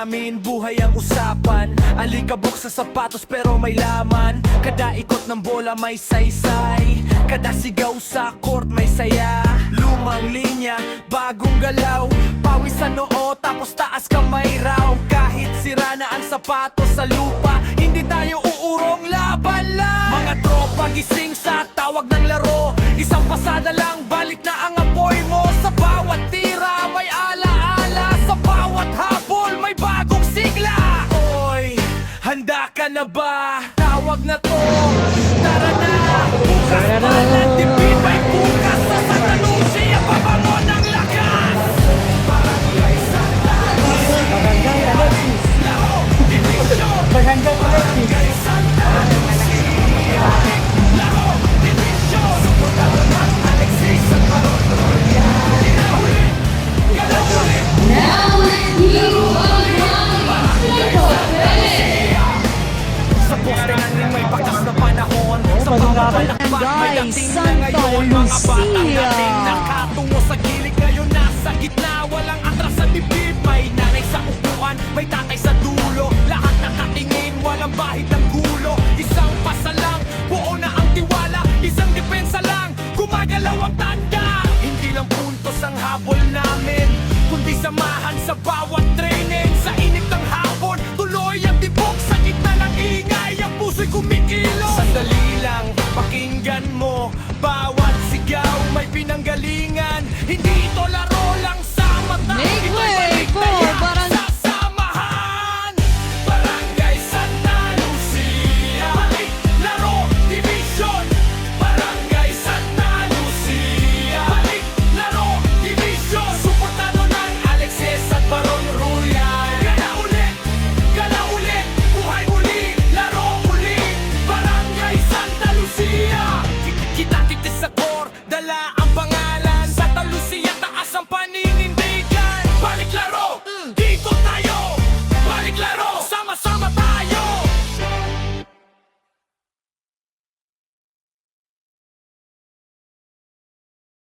namin, buhay ang usapan. Alikabok sa sapatos pero may laman. Kada ikot ng bola may saysay, kada sigaw sa court may saya. Lumang linya, bagong galaw, pawis sa noo tapos taas kamay raw. Kahit sira na ang sapatos sa lupa, hindi tayo uurong, laban lang. Mga tropa gising sa tawag ng laro, isang pasada lang, balik na ang apoy mo. Sa bawat tira may alaala, sa bawat habol may bagong sigla. Oy, handa ka na ba? Tawag na to, tara na. Bukas pa ng tipid, may bukas sa tanong siya pabango ng lakas. Barangay Santa Lucia, Barangay Alexis. Lao, Division. Barangay Alexis. Barangay Santa Lucia, Lao, Division. Suportahan Alexis at Paroloya. Linawin, galawin. Now you Sa poste namin may bakas na panahon. Sa bawat palakpak may dating na ngayon. Mga batang dating nakatungo sa gilid, ngayon nasa gitna. Walang atras sa dibdib, may nanay sa upuan, may tatay sa dulo. Lahat nakatingin, walang bahid ng gulo. Isang pasa lang, buo na ang tiwala. Isang depensa lang, gumagalaw ang tanda. Hindi lang puntos ang habol namin, kundi samahan sa bawat training. Sa init ng